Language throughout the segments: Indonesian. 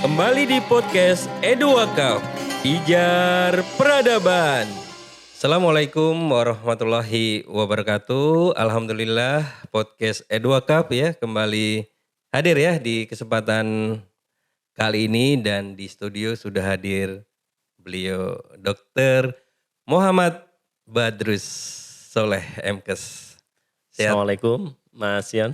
Kembali di podcast Edu Wakaf, Pijar Peradaban. Assalamualaikum warahmatullahi wabarakatuh. Alhamdulillah podcast Edu Wakaf ya kembali hadir ya di kesempatan kali ini, dan di studio sudah hadir beliau Dr. Muhammad Badrus Soleh MKes. Sehat? Assalamualaikum Mas Yon.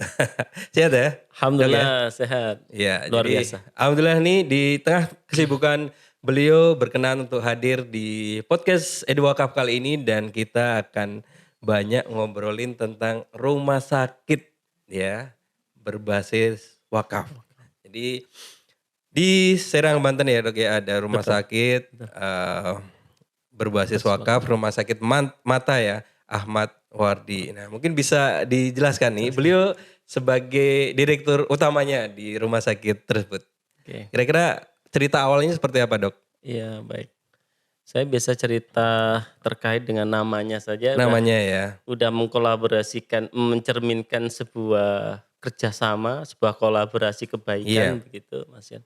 Sehat ya? Dok ya? Alhamdulillah sehat. Ya, Luar jadi biasa. alhamdulillah nih di tengah kesibukan beliau berkenan untuk hadir di podcast Edu Wakaf kali ini, dan kita akan banyak ngobrolin tentang rumah sakit ya berbasis wakaf. Jadi di Serang Banten ya Dok ya, ada rumah Betul. sakit berbasis wakaf, rumah sakit mata ya, Ahmad Wardi. Nah mungkin bisa dijelaskan nih, beliau sebagai direktur utamanya di rumah sakit tersebut. Oke. Kira-kira cerita awalnya seperti apa Dok? Iya baik. Saya biasa cerita terkait dengan namanya saja Namanya ya. udah mengkolaborasikan, mencerminkan sebuah kerjasama, sebuah kolaborasi kebaikan Iya. begitu Mas Yon.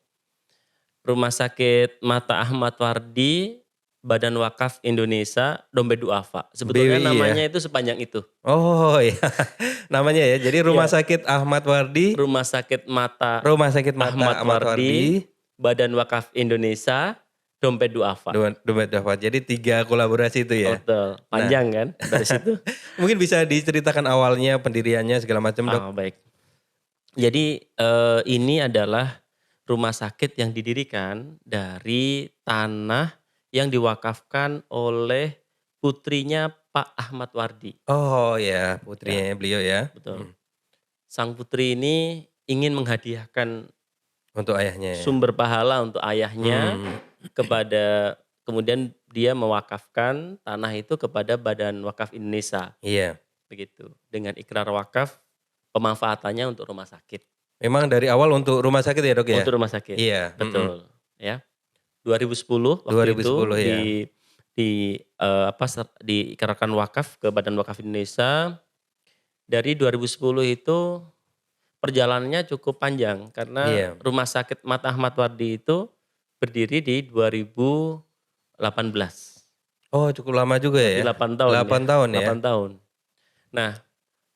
Rumah Sakit Mata Ahmad Wardi, Badan Wakaf Indonesia, Dompet Duafa. Sebetulnya BWI ya. namanya itu sepanjang itu. Oh iya, namanya ya. Jadi Rumah Iya. Sakit Ahmad Wardi, Rumah Sakit Mata Rumah Sakit Mata Ahmad Wardi, Badan Wakaf Indonesia, Dompet Duafa. Dompet Duafa. Jadi 3 kolaborasi itu ya. Betul, panjang kan dari situ. Mungkin bisa diceritakan awalnya, pendiriannya segala macam Dok. Baik. Jadi ini adalah rumah sakit yang didirikan dari tanah yang diwakafkan oleh putrinya Pak Ahmad Wardi. Oh ya, Ya, putrinya beliau ya. betul. Sang putri ini ingin menghadiahkan Untuk ayahnya ya. sumber pahala untuk ayahnya Hmm. kepada, kemudian dia mewakafkan tanah itu kepada Badan Wakaf Indonesia, Iya. begitu. Dengan ikrar wakaf, pemanfaatannya untuk rumah sakit. Memang dari awal untuk rumah sakit ya Dok ya? Untuk rumah sakit. Iya. Betul, ya. 2010 waktu 2010 itu ya. diikrarkan wakaf ke Badan Wakaf Indonesia. Dari 2010 itu perjalanannya cukup panjang karena Iya. Rumah Sakit Mata Ahmad Wardi itu berdiri di 2018. Oh cukup lama juga Berarti ya? 8 tahun 8 ya. tahun ya? 8 tahun. Nah,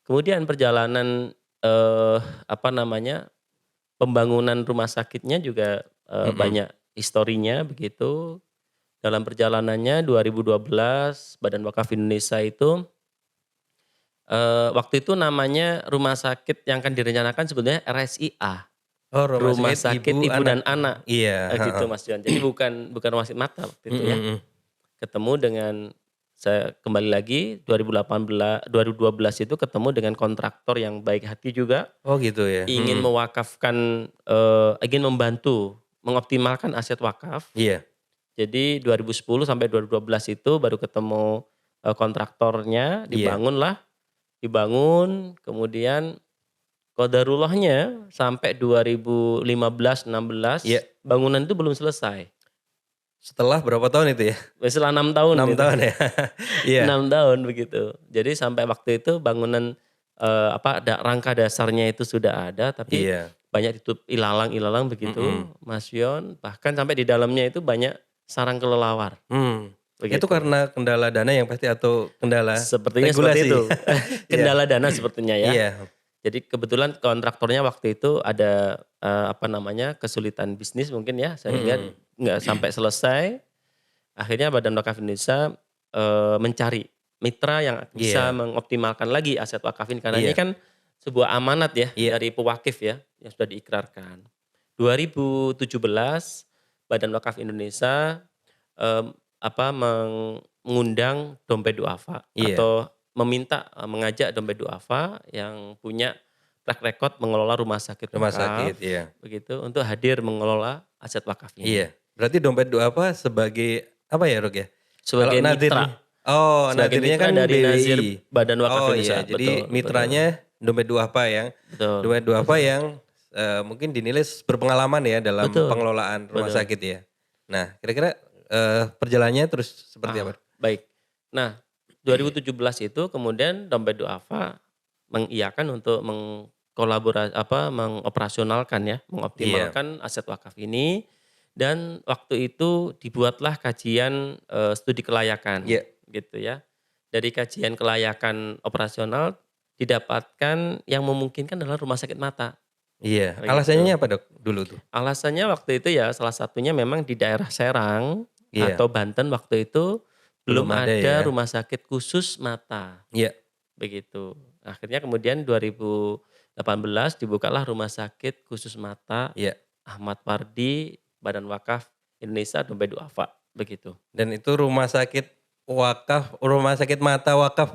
kemudian perjalanan pembangunan rumah sakitnya juga banyak historinya begitu. Dalam perjalanannya 2012 Badan Wakaf Indonesia itu waktu itu namanya rumah sakit yang akan direncanakan sebetulnya RSIA. Oh Rumah Sakit Ibu dan Anak. Iya. Gitu Mas Yon. Jadi bukan rumah sakit mata waktu itu ya. Ketemu dengan, saya kembali lagi 2012 itu ketemu dengan kontraktor yang baik hati juga. Oh gitu ya? Ingin mewakafkan, ingin membantu mengoptimalkan aset wakaf. Iya. Jadi 2010 sampai 2012 itu baru ketemu kontraktornya, Iya. dibangun, kemudian qadarullahnya sampai 2015-16 Iya. bangunan itu belum selesai. Setelah berapa tahun itu ya? Setelah 6 tahun 6 gitu. tahun ya? Iya. 6 tahun begitu. Jadi sampai waktu itu bangunan rangka dasarnya itu sudah ada, tapi Iya. banyak ditutup ilalang begitu Mas Yon. Bahkan sampai di dalamnya itu banyak sarang kelelawar. Begitu. Itu karena kendala dana yang pasti atau kendala Sepertinya regulasi? seperti itu. Kendala dana sepertinya ya. Iya. Jadi kebetulan kontraktornya waktu itu ada kesulitan bisnis mungkin ya, sehingga nggak sampai selesai. Akhirnya Badan Wakaf Indonesia mencari mitra yang bisa mengoptimalkan lagi aset wakaf ini, karena ini kan sebuah amanat ya dari pewakif ya yang sudah diikrarkan. 2017 Badan Wakaf Indonesia mengundang Dompet Duafa atau mengajak Dompet Duafa yang punya track record mengelola rumah sakit wakaf, iya. begitu, untuk hadir mengelola aset wakaf ini. Iya. Berarti Dompet Duafa sebagai apa ya Dok ya? Sebagai Kalau mitra. Oh, Sebagai nadirnya mitra kan dari BWI. Nazir Badan Wakaf Oh Indonesia. iya, jadi Betul, mitranya Dompet Duafa yang betul. Dompet Duafa yang mungkin dinilai berpengalaman ya dalam Betul. pengelolaan rumah Betul. sakit ya. Nah, kira-kira perjalanannya terus seperti apa? Baik. Nah, 2017 itu kemudian Dompet Duafa mengiyakan untuk mengoperasionalkan ya, mengoptimalkan aset wakaf ini Dan waktu itu dibuatlah kajian studi kelayakan Iya. gitu ya. Dari kajian kelayakan operasional didapatkan yang memungkinkan adalah rumah sakit mata Iya. begitu. Alasannya apa Dok dulu tuh? Alasannya waktu itu ya salah satunya memang di daerah Serang Iya. atau Banten waktu itu Belum belum ada ya. ada rumah sakit khusus mata Iya. begitu. Akhirnya kemudian 2018 dibukalah rumah sakit khusus mata Iya. Ahmad Wardi Badan Wakaf Indonesia Dompet Duafa begitu. Dan itu rumah sakit mata wakaf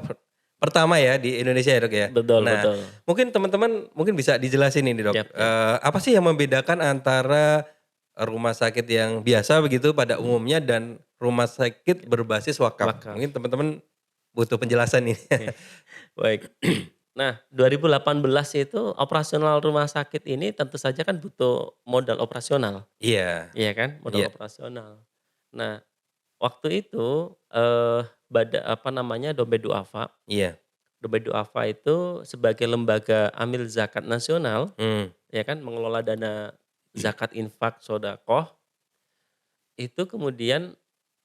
pertama ya di Indonesia ya Dok ya. Betul Nah, betul. mungkin teman-teman mungkin bisa dijelasin ini Dok, Yap yap. apa sih yang membedakan antara rumah sakit yang biasa begitu pada Mhm. umumnya dan rumah sakit berbasis wakaf? Wakaf. Mungkin teman-teman butuh penjelasan nih. Baik. Nah, 2018 itu operasional rumah sakit ini tentu saja kan butuh modal operasional, Iya. iya kan? Modal Iya. operasional. Nah, waktu itu, apa namanya, Iya. Dompet Duafa itu sebagai lembaga amil zakat nasional, Mmm. ya kan, mengelola dana zakat infak sodaqoh, itu kemudian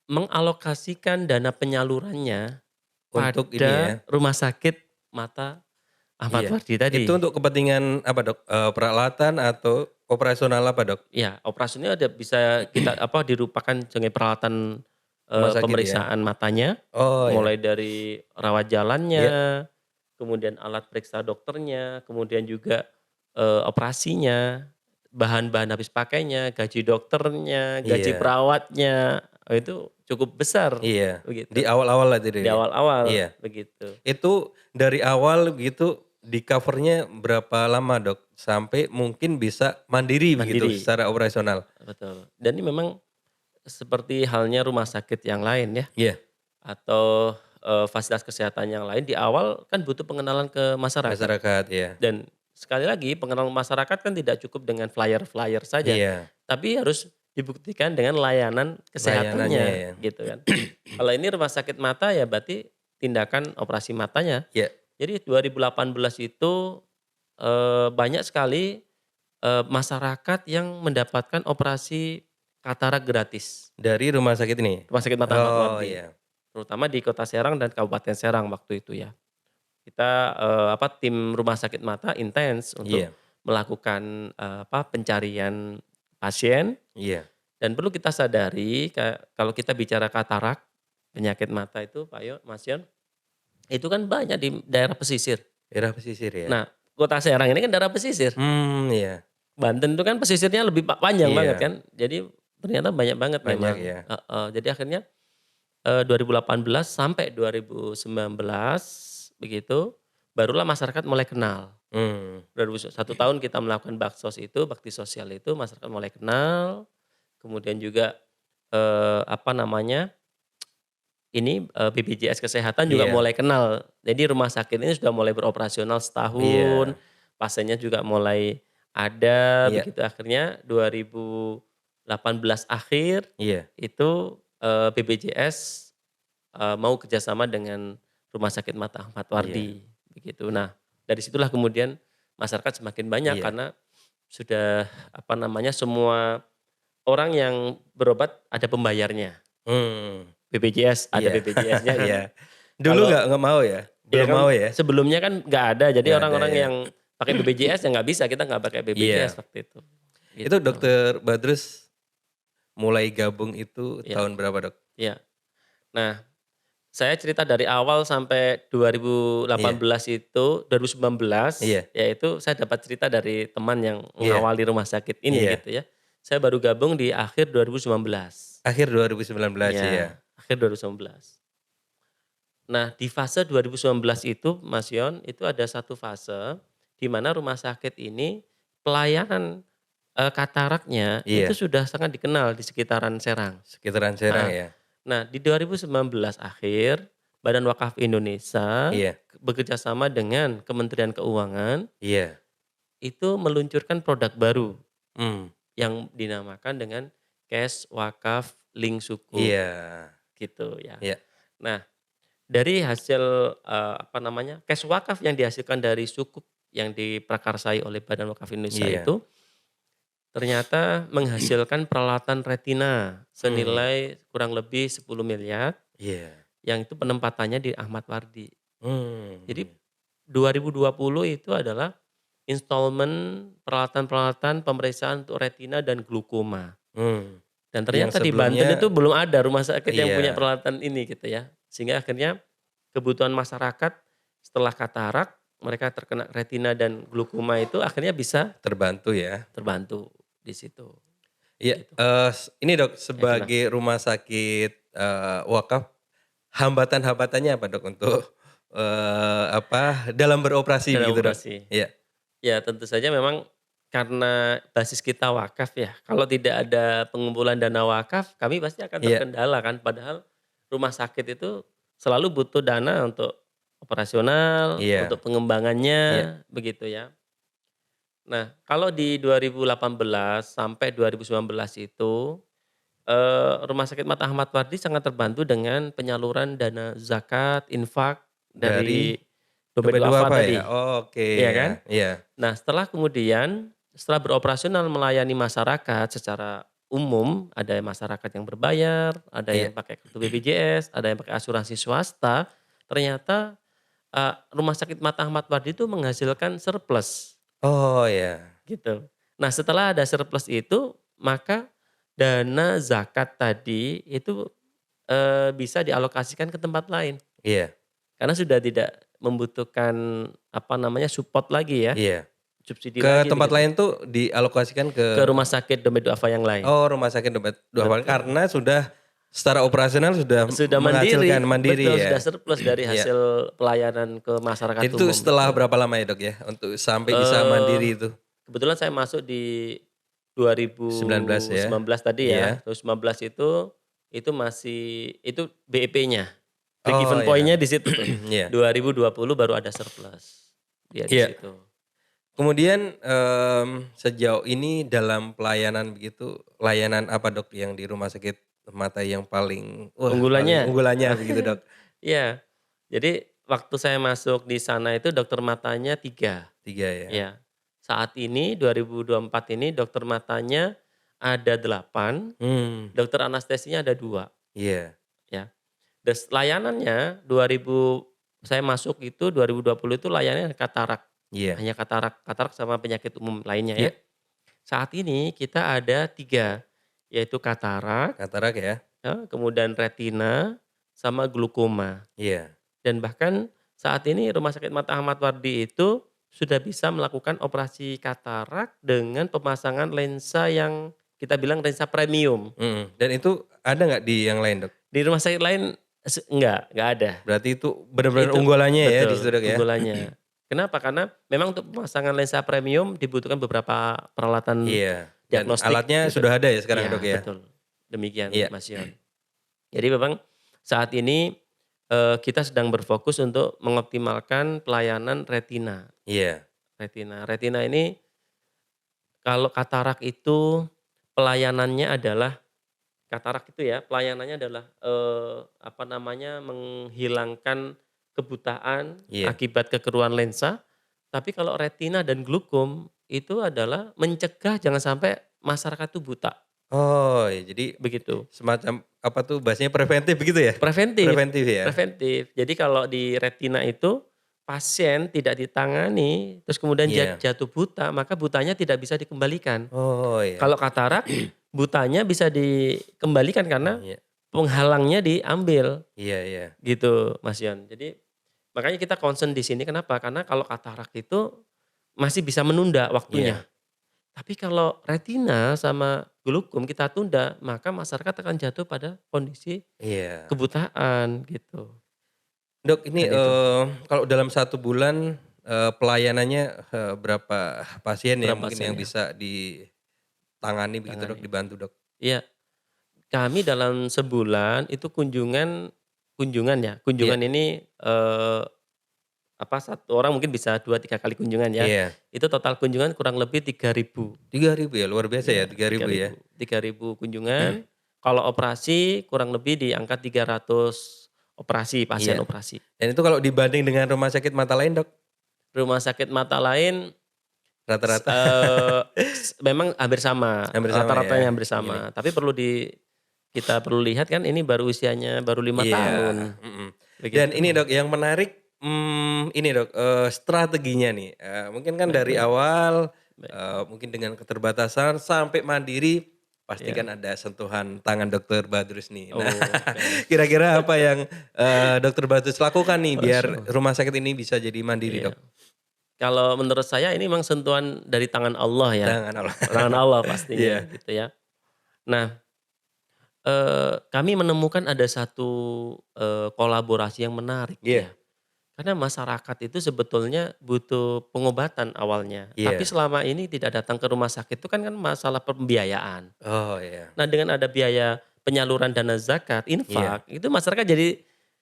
mengalokasikan dana penyalurannya Untuk ini ya. pada rumah sakit mata Ahmad Iya. Wardi Itu tadi. untuk kepentingan apa Dok? Peralatan atau operasional apa Dok? Ya, operasinya ada bisa kita apa, dirupakan sebagai peralatan, Rumah sakit ya? pemeriksaan matanya, Oh ya. mulai dari rawat Iya. jalannya, kemudian alat periksa dokternya, kemudian juga, operasinya, bahan-bahan habis pakainya, gaji dokternya, gaji Iya. perawatnya, itu cukup besar, Iya. Di begitu. awal-awal lah itu Di ya? awal-awal, Iya. begitu. Itu dari awal gitu di cover-nya berapa lama Dok? Sampai mungkin bisa mandiri begitu Mandiri, secara operasional? betul. Dan ini memang seperti halnya rumah sakit yang lain ya, Iya. atau, fasilitas kesehatan yang lain di awal kan butuh pengenalan ke masyarakat. Masyarakat ya. Dan sekali lagi pengenalan masyarakat kan tidak cukup dengan flyer-flyer saja, Iya. tapi harus dibuktikan dengan layanan Layanannya kesehatannya ya. gitu kan. Kalau ini rumah sakit mata ya berarti tindakan operasi matanya. Iya. Jadi 2018 itu, banyak sekali, masyarakat yang mendapatkan operasi katarak gratis, Dari rumah sakit ini? rumah sakit mata Ahmad Oh Wardi. iya. Terutama di Kota Serang dan Kabupaten Serang waktu itu ya. Kita, tim rumah sakit mata intens untuk Iya. melakukan, pencarian pasien Iya. dan perlu kita sadari kalau kita bicara katarak, penyakit mata itu Mas Yon, itu kan banyak di daerah pesisir. Daerah pesisir ya? Nah, Kota Serang ini kan daerah pesisir. Iya. Banten itu kan pesisirnya lebih panjang banget Iya. kan. Jadi ternyata banyak banget Banyak memang, ya? heeh. Jadi akhirnya 2018 sampai 2019 begitu, barulah masyarakat mulai kenal. Mmm. 1 tahun kita melakukan bakti sosial itu masyarakat mulai kenal, kemudian juga, apa namanya, BPJS Kesehatan juga Iya. mulai kenal. Jadi rumah sakit ini sudah mulai beroperasional setahun, Iya. pasiennya juga mulai ada Iya. begitu. Akhirnya 2018 akhir Iya. itu, BPJS, mau kerjasama dengan Rumah Sakit Mata Ahmad Iya. Wardi, begitu. Nah, dari situlah kemudian masyarakat semakin banyak Iya. karena sudah, apa namanya, semua orang yang berobat ada pembayarnya. Mmm. BPJS, ada Iya. BPJS-nya kan. Iya. Dulu Kalau nggak mau ya? ya Belum kan mau ya? sebelumnya kan nggak ada, jadi Nggak ada orang-orang ya? yang pakai BPJS ya nggak bisa, kita nggak pakai BPJS Iya. waktu itu, Itu gitu. Dokter Badrus mulai gabung itu Iya tahun berapa Dok? iya. Nah, saya cerita dari awal sampai Iya. 2018 itu 2019, Iya. yaitu saya dapat cerita dari teman yang Iya. mengawali rumah sakit ini Iya. gitu ya. Saya baru gabung di akhir 2019. Akhir 2019 Iya, iya. akhir 2019. Nah, di fase 2019 itu Mas Yon, itu ada satu fase di mana rumah sakit ini pelayanan, kataraknya itu Iya. sudah sangat dikenal di sekitaran Serang. Sekitaran Serang Heeh. ya? Nah, di 2019 akhir, Badan Wakaf Indonesia Iya. bekerja sama dengan Kementerian Keuangan Iya. itu meluncurkan produk baru Mmm. yang dinamakan dengan Cash Wakaf Link Sukuk, Iya. gitu ya. Iya. Nah, dari hasil, apa namanya, cash wakaf yang dihasilkan dari sukuk yang diprakarsai oleh Badan Wakaf Indonesia Iya. itu, ternyata menghasilkan peralatan retina Hmm. senilai kurang lebih 10 miliar Iya. yang itu penempatannya di Ahmad Wardi. Jadi Iya. 2020 itu adalah installment peralatan-peralatan pemeriksaan untuk retina dan glukoma. Mmm. Dan Yang ternyata di Banten itu sebelumnya belum ada rumah sakit yang punya iya. peralatan ini gitu ya. Sehingga akhirnya kebutuhan masyarakat setelah katarak, mereka terkena retina dan glukoma itu akhirnya bisa Terbantu ya. terbantu di situ, Iya, gitu. ini Dok, Ya gimana? sebagai rumah sakit, wakaf, hambatan-hambatannya apa Dok untuk, dalam beroperasi Dalam begitu Dok? operasi. Iya. Ya tentu saja memang karena basis kita wakaf ya, kalau tidak ada pengumpulan dana wakaf, kami pasti akan Iya. terkendala kan. Padahal rumah sakit itu selalu butuh dana untuk operasional, Iya. untuk pengembangannya, Iya. begitu ya. Nah, kalau di 2018 sampai 2019 itu, Rumah Sakit Mata Ahmad Wardi sangat terbantu dengan penyaluran dana zakat, infak Dari dari dompet dompet duafa duafa ya? tadi, Oke, iya ya, kan? iya. Nah, setelah beroperasional melayani masyarakat secara umum, ada yang masyarakat yang berbayar, ada Iya. yang pakai kartu BPJS, ada yang pakai asuransi swasta, ternyata, Rumah Sakit Mata Ahmad Wardi itu menghasilkan surplus, Oh ya. gitu. Nah, setelah ada surplus itu, maka dana zakat tadi itu, bisa dialokasikan ke tempat lain, Iya. karena sudah tidak membutuhkan, support lagi ya, Iya. subsidi Ke lagi tempat begitu. lain tuh dialokasikan Ke ke rumah sakit dompet duafa yang lain. rumah sakit dompet duafa Betul. karena sudah secara operasional sudah Sudah menghasilkan mandiri, mandiri betul, ya? sudah surplus dari Iya. hasil pelayanan ke masyarakat Itu umum setelah gitu. berapa lama ya Dok ya, untuk sampai bisa Eee, mandiri itu? Kebetulan saya masuk di 19 ya? 2019 tadi ya, Iya. 2019 itu masih itu BEP-nya, break Oh even ya. point-nya di situ tuh. Iya. 2020 baru ada surplus, dia di Iya. situ. Kemudian, sejauh ini dalam pelayanan begitu, layanan apa Dok yang di rumah sakit mata yang paling, paling Unggulannya, unggulannya begitu Dok? iya. Jadi waktu saya masuk di sana itu dokter matanya 3. 3 ya? Ya, saat ini 2024 ini dokter matanya ada 8, Mmm. dokter anestesinya ada 2, Iya. ya. Layanannya 2000 saya masuk itu 2020 itu layanannya katarak, Iya. hanya katarak katarak sama penyakit umum lainnya ya. Iya. Saat ini kita ada 3, yaitu katarak, Katarak ya? kemudian retina, sama glukoma. Iya. Dan bahkan saat ini Rumah Sakit Mata Ahmad Wardi itu sudah bisa melakukan operasi katarak dengan pemasangan lensa yang kita bilang lensa premium. Mhm, dan itu ada nggak di yang lain Dok? Di rumah sakit lain enggak ada. Berarti itu benar-benar Itu unggulannya ya di situ betul, Dok ya? unggulannya. Kenapa? Karena memang untuk pemasangan lensa premium dibutuhkan beberapa peralatan Iya, dan diagnostik alatnya gitu. sudah ada ya sekarang Dok Iya, ya? betul. Demikian Iya. Mas Yon. Jadi memang saat ini, kita sedang berfokus untuk mengoptimalkan pelayanan retina. Iya. Retina ini kalau katarak itu pelayanannya adalah katarak itu ya, pelayanannya adalah, menghilangkan kebutaan Iya. akibat kekeruan lensa. Tapi kalau retina dan glukom itu adalah mencegah jangan sampai masyarakat itu buta, Oh ya, jadi begitu. semacam apa tuh bahasanya preventif begitu ya? Preventif Preventif ya? preventif. Jadi kalau di retina itu, pasien tidak ditangani, terus kemudian Iya. jatuh buta, maka butanya tidak bisa dikembalikan. Oh ya. Kalau katarak, butanya bisa dikembalikan karena Iya. penghalangnya diambil, Iya iya. gitu Mas Yon. Jadi makanya kita concern di sini kenapa? Karena kalau katarak itu masih bisa menunda waktunya. Iya. Tapi kalau retina sama glukom kita tunda, maka masyarakat akan jatuh pada kondisi Iya. kebutaan gitu. Dok ini, Kan itu. kalau dalam 1 bulan, pelayanannya, berapa pasien yang Berapa mungkin yang pasien ya? bisa ditangani begitu Dok, Tangani. dibantu Dok? Iya, kami dalam sebulan itu kunjungan ya, Iya. kunjungan ini, satu orang mungkin bisa 2, 3 kali kunjungan ya. Iya. Itu total kunjungan kurang lebih 3.000. 3.000 ya? Luar biasa ya Iya, 3.000 ya? 3.000 kunjungan. Kalau operasi kurang lebih di angka 300 operasi, pasien Iya. operasi. Dan itu kalau dibanding dengan rumah sakit mata lain Dok? Rumah sakit mata lain Rata-rata Memang hampir sama, hampir sama ya rata-ratanya hampir ini. sama. Tapi kita perlu lihat kan ini baru usianya baru 5 Iya, tahun, mhm. Dan begitu. ini Dok yang menarik, ini Dok, strateginya nih, mungkin kan Baik dari baik awal, baik. mungkin dengan keterbatasan sampai mandiri, pasti Iya. kan ada sentuhan tangan Dokter Badrus nih. Nah, Oke. kira-kira apa yang, Dokter Badrus lakukan nih biar Masya Allah. rumah sakit ini bisa jadi mandiri Iya. Dok? Kalau menurut saya ini memang sentuhan dari tangan Allah ya, Tangan Allah. tangan Allah pastinya Iya gitu ya. Nah, kami menemukan ada satu, kolaborasi yang menarik iya ya. Karena masyarakat itu sebetulnya butuh pengobatan awalnya, tapi iya. selama ini tidak datang ke rumah sakit itu kan masalah pembiayaan. Oh iya. Nah dengan ada biaya penyaluran dana zakat, Iya infak, itu masyarakat jadi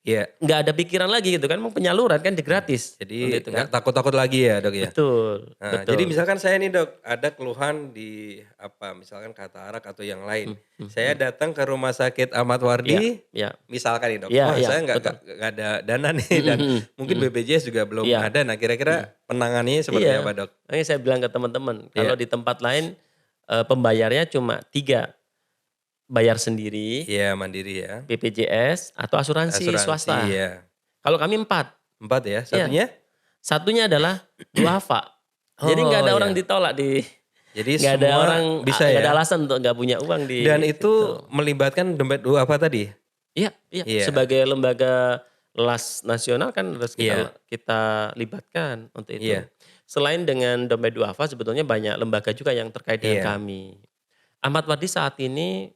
iya. nggak ada pikiran lagi gitu kan, mau penyaluran kan gratis, Jadi untuk itu nggak kan. takut-takut lagi ya Dok ya? Betul Nah, jadi betul. misalkan saya nih Dok, ada keluhan di apa, misalkan katarak atau yang lain. Mhm Saya mhm. datang ke Rumah Sakit Ahmad Iya Wardi, iya misalkan nih Dok, iya wah iya, saya betul. nggak ada dana nih Mhm dan mhm mungkin mhm. BPJS juga belum Iya, ada. Nah, mhm. kira-kira penanganannya seperti Iya, apa Dok? makanya saya bilang ke teman-teman, kalau Iya di tempat lain, pembayarnya cuma 3, bayar sendiri, iya mandiri ya, BPJS, atau asuransi asuransi swasta. ya. Kalau kami 4, 4 ya, iya. satunya? Satunya adalah duafa. Jadi nggak Oh ada orang ya, ditolak jadi nggak ada semua orang, bisa nggak ada ya? alasan untuk nggak punya uang Dan di situ. itu melibatkan dompet dua apa tadi? Iya iya, Iya sebagai lembaga las nasional kan harus kita iya kita libatkan untuk itu. iya Selain dengan dompet duafa sebetulnya banyak lembaga juga yang terkait dengan iya kami. Ahmad Wardi saat ini,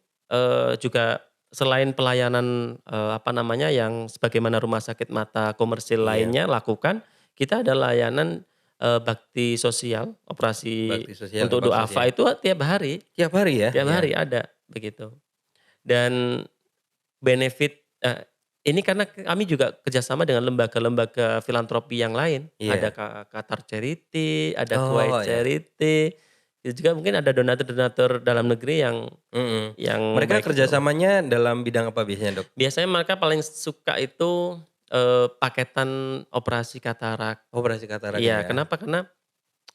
juga selain pelayanan, apa namanya, yang sebagaimana rumah sakit mata komersil iya, lainnya lakukan, kita ada layanan, bakti sosial, operasi bakti sosial untuk apa duafa maksudnya? itu Tiap hari ya? tiap Iya. hari ada, begitu. Dan benefit, ini karena kami juga kerjasama dengan lembaga-lembaga filantropi yang lain, ada Iya. Qatar Charity, ada Kuwait Oh ya, Charity, itu juga mungkin ada donatur-donatur dalam negeri mhm. yang Mereka baik itu. kerjasamanya dalam bidang apa biasanya, Dok? Biasanya mereka paling suka itu, paketan operasi katarak. Operasi katarak Iya, ya? kenapa? Karena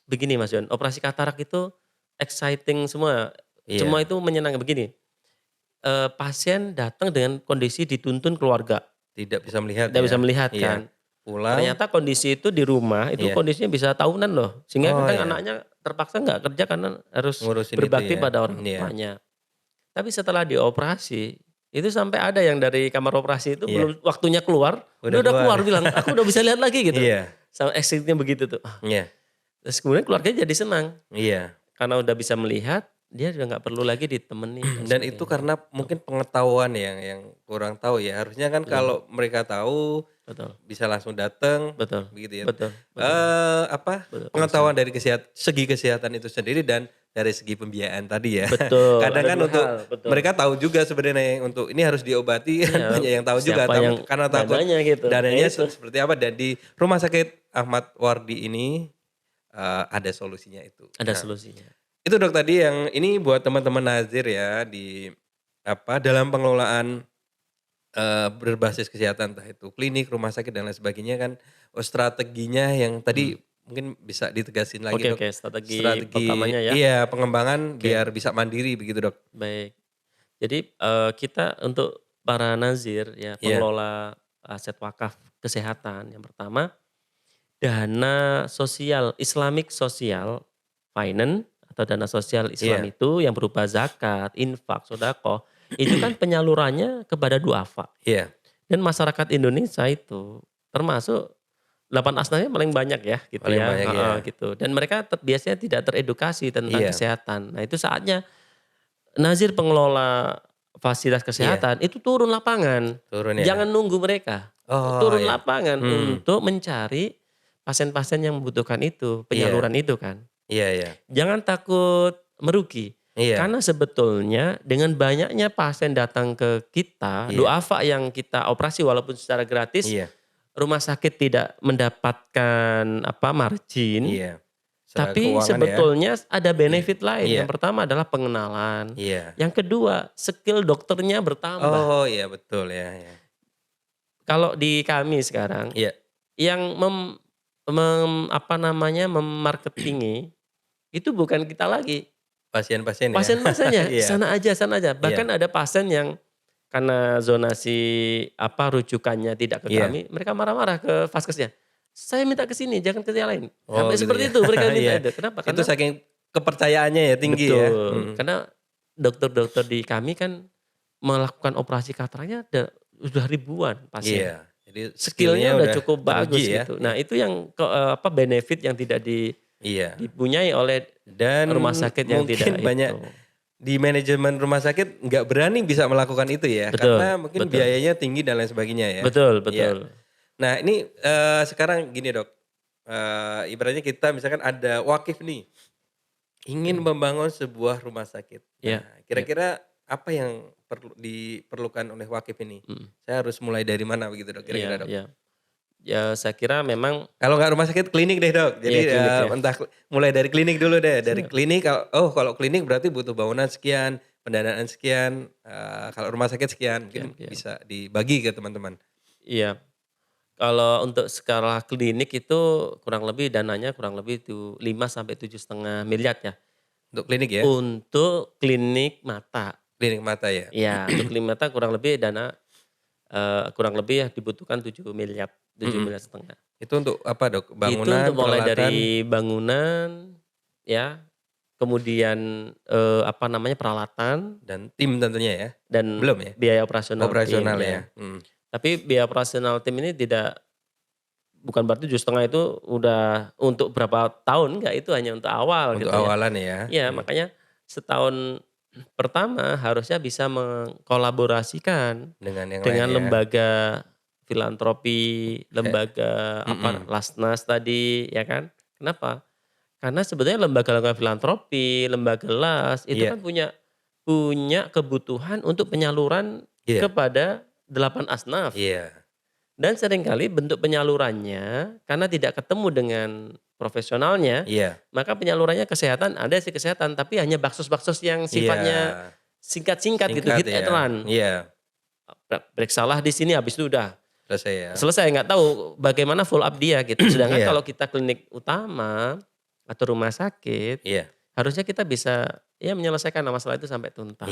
begini Mas Yon, operasi katarak itu exciting semua, semua Iya, itu menyenangkan. Begini, pasien datang dengan kondisi dituntun keluarga, tidak bisa melihat tidak bisa ya? melihat Iya. kan. Pulang Ternyata kondisi itu di rumah, itu iya. kondisinya bisa tahunan loh, sehingga Oh kadang ya, anaknya terpaksa nggak kerja karena harus ngurusin itu berbakti ya? pada orang Iya tuanya. Tapi setelah dioperasi, itu sampai ada yang dari kamar operasi itu iya. belum waktunya keluar, Udah dia udah keluar? keluar bilang, "Aku udah bisa lihat lagi," gitu. Iya Sama excited-nya begitu tuh. iya Terus kemudian keluarganya jadi senang, iya. karena udah bisa melihat, dia udah nggak perlu lagi ditemenin dan Dan itu sebagainya. karena Tuh, mungkin pengetahuan yang kurang tahu ya, harusnya kan betul kalau mereka tahu betul bisa langsung datang betul begitu ya. betul betul Apa, betul, Mas Yun. pengetahuan dari segi kesehatan itu sendiri dan dari segi pembiayaan tadi ya. Betul, Kadang ada kan 2 untuk hal, betul. mereka tahu juga sebenarnya untuk ini harus diobati kan Iya, banyak yang tahu juga, siapa tapi yang karena takut dananya gitu, ya dananya itu, seperti apa dan di Rumah Sakit Ahmad Wardi ini, ada solusinya itu. ada Nah, solusinya. itu Dok tadi yang ini buat teman-teman nazir ya di apa, dalam pengelolaan berbasis kesehatan, entah itu klinik, rumah sakit dan lain sebagainya kan, strateginya yang Mhm. tadi mungkin bisa ditegasin lagi Oke Dok, oke, strategi strategi pertamanya ya. iya pengembangan Oke, biar bisa mandiri begitu Dok. baik. Jadi, kita untuk para nazir ya, Iya pengelola aset wakaf kesehatan, yang pertama dana sosial, Islamic Social Finance atau dana sosial Islam iya itu yang berupa zakat, infak, sedekah, itu kan penyalurannya kepada duafa. iya, Dan masyarakat Indonesia itu termasuk 8 asnanya paling banyak ya gitu paling ya, banyak ya, heeh, gitu. Dan mereka biasanya tidak teredukasi tentang iya kesehatan. Nah itu saatnya nazir pengelola fasilitas iya, kesehatan itu turun lapangan. turun Jangan ya? nunggu mereka, Oh turun ya, lapangan hmm, untuk mencari pasien-pasien yang membutuhkan itu, iya penyaluran itu kan. iya iya Jangan takut merugi, iya karena sebetulnya dengan banyaknya pasien datang ke kita, iya duafa yang kita operasi walaupun secara gratis, iya rumah sakit tidak mendapatkan apa, margin, iya, secara tapi keuangan ya, sebetulnya ada benefit lain. iya Yang pertama adalah pengenalan, iya. yang kedua skill dokternya bertambah. Oh iya betul ya ya, Kalau di kami sekarang iya yang apa namanya, memmarketingi itu bukan kita lagi, Pasien-pasien ya? pasien-pasiennya Iya, sana aja sana aja. Bahkan iya, ada pasien yang karena zonasi rujukannya tidak ke iya. kami, mereka marah-marah ke vaskesnya. "Saya minta ke sini, jangan ke yang lain." Oh Sampai gitu seperti ya? itu mereka minta Iya, itu. Kenapa? itu Karena saking kepercayaannya ya tinggi ya? betul, karena dokter-dokter di kami kan melakukan operasi kataranya udah ribuan pasien. Iya, jadi Skill-nya skill-nya udah udah cukup teruji bagus ya? gitu. Nah Iya, itu yang benefit yang tidak iya. dipunyai oleh Dan rumah sakit yang tidak mungkin banyak itu. di manajemen rumah sakit nggak berani bisa melakukan itu ya, Betul karena mungkin betul. biayanya tinggi dan lain sebagainya ya? Betul Iya. betul. Nah ini, sekarang gini Dok, ibaratnya kita misalkan ada wakif nih, ingin Mhm. membangun sebuah rumah sakit. Nah, Iya iya, kira-kira apa yang diperlukan oleh wakif ini? mhm. Saya harus mulai dari mana begitu Dok, kira-kira Iya Dok? iya. Ya saya kira memang Kalau nggak rumah sakit, klinik deh Dok. iya Jadi, klinik ya. entah mulai dari klinik dulu deh, dari Siap. klinik kalau klinik berarti butuh bangunan sekian, pendanaan sekian, kalau rumah sakit sekian, Iya mungkin iya. bisa dibagi ke teman-teman. Iya. Kalau untuk skala klinik itu kurang lebih dananya kurang lebih itu 5 sampai 7,5 miliar ya. Untuk klinik ya? Untuk klinik mata. Klinik mata ya? Iya, untuk klinik mata kurang lebih dana, kurang lebih ya dibutuhkan 7 miliar, tujuh Mhm. miliar setengah. Itu untuk apa Dok? Itu Bangunan, untuk mulai peralatan, dari bangunan, ya, kemudian, peralatan dan tim tentunya ya? dan Belum ya? biaya operasional tim, Operasional ya. ya? Mhm. Tapi biaya operasional tim ini bukan berarti 7,5 itu udah untuk berapa tahun, enggak, itu hanya untuk awal Untuk gitu ya. awalan ya? Iya, Mhm. makanya setahun pertama harusnya bisa mengkolaborasikan Dengan yang lain dengan ya? lembaga filantropi, Kayak lembaga mhm. Lasnas tadi, ya kan. Kenapa? Karena sebenarnya lembaga-lembaga filantropi, lembaga LAS, itu Iya, kan punya punya kebutuhan untuk penyaluran iya, kepada 8 asnaf. iya, Dan seringkali bentuk penyalurannya karena tidak ketemu dengan profesionalnya, iya, maka penyalurannya kesehatan, ada sih kesehatan, tapi hanya baksos-baksos yang iya. sifatnya singkat-singkat gitu, Singkat hit and ya? run. Iya, Periksalah di sini habis itu udah selesai ya? selesai, nggak tahu bagaimana follow up dia gitu. Sedangkan Iya, kalau kita klinik utama atau rumah sakit, iya, harusnya kita bisa ya menyelesaikan masalah itu sampai iya, tuntas.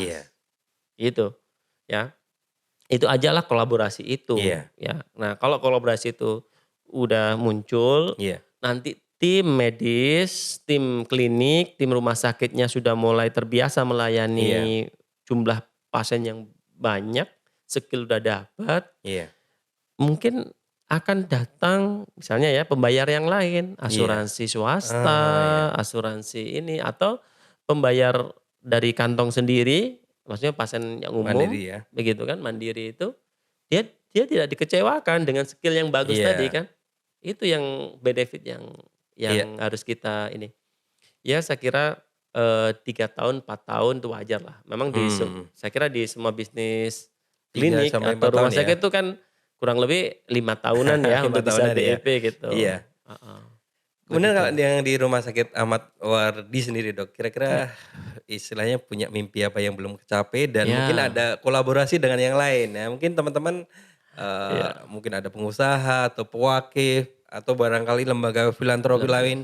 Gitu, ya. Itu ajalah kolaborasi itu, iya, ya. Nah, kalau kolaborasi itu udah muncul, iya, nanti tim medis, tim klinik, tim rumah sakitnya sudah mulai terbiasa iya, melayani jumlah pasien yang banyak, skill udah dapat, iya, mungkin akan datang misalnya ya pembayar yang lain, iya. asuransi Oh, iya. swasta, asuransi ini, atau pembayar dari kantong sendiri, maksudnya pasien yang umum, Mandiri ya? begitu kan, mandiri itu, dia dia tidak dikecewakan dengan skill yang bagus tadi Iya, kan. Itu yang benefit yang iya. harus kita ini. Ya saya kira, 3 tahun, 4 tahun itu wajar lah. Memang Mmm, saya kira di semua bisnis 3 klinik sampai atau 4 rumah tahun ya? sakit itu kan kurang lebih 5 tahunan ya 5 untuk bisa tahunan ya? BEP gitu. Iya. Heeh, Kemudian kalau begitu. yang di Rumah Sakit Ahmad Wardi sendiri Dok, Ya kira-kira istilahnya punya mimpi apa yang belum kecapai dan mungkin ya ada kolaborasi dengan yang lain ya, mungkin teman-teman, ya mungkin ada pengusaha atau pewakif atau barangkali lembaga filantropi benar benar. lain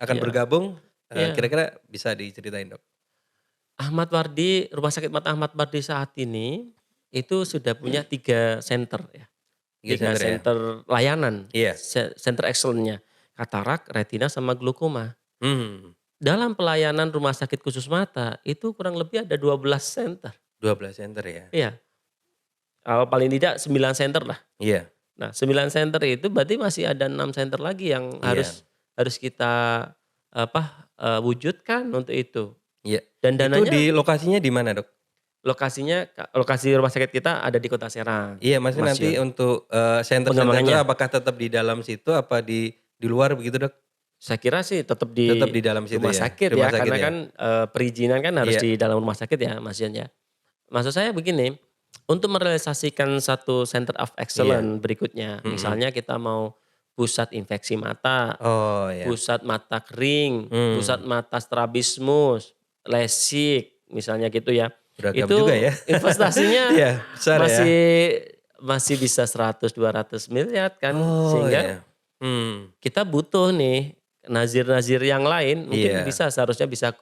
akan Iya bergabung, iya. kira-kira bisa diceritain Dok? Ahmad Wardi, Rumah Sakit Mata Ahmad Wardi saat ini, itu sudah punya 3 center ya, 3 3 center ya? center layanan, Iya. center excellent-nya, katarak, retina, sama glaukoma. Mmm, Dalam pelayanan rumah sakit khusus mata, itu kurang lebih ada 12 center. 12 center ya? Iya, kalau paling tidak 9 center lah. Iya, Nah 9 center itu berarti masih ada 6 center lagi yang iya, harus harus kita, wujudkan untuk itu. iya. Dan Itu dananya di lokasinya di mana Dok? lokasi rumah sakit kita ada di Kota Serang, Iya, maksudnya Mas nanti Yon. untuk, center-center itu Pengembangannya, apakah tetap di dalam situ apa di luar begitu, Dok? saya kira sih tetap Tetap di di dalam situ rumah ya? sakit Rumah ya, sakit karena ya? kan, perizinan kan harus Iya, di dalam rumah sakit ya, Mas Yon ya. Maksud saya begini, untuk merealisasikan satu center of iya, excellence berikutnya, mhm. misalnya kita mau pusat infeksi mata, Oh, iya. pusat mata kering, pusat Mmm, mata strabismus, LASIK, misalnya gitu ya. beragam juga Itu ya? investasinya Iya, besar ya? masih masih bisa 100, 200 miliar kan, Oh, sehingga iya. Mmm, kita butuh nih, nazir-nazir yang lain mungkin Iya. seharusnya bisa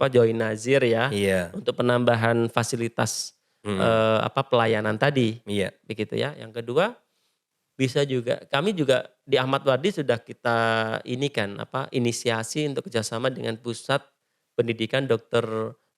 join nazir ya Iya. untuk penambahan fasilitas Mhm. pelayanan tadi Iya. begitu ya. Yang kedua bisa juga kami juga di Ahmad Wardi sudah kita ini kan inisiasi untuk kerjasama dengan pusat pendidikan dokter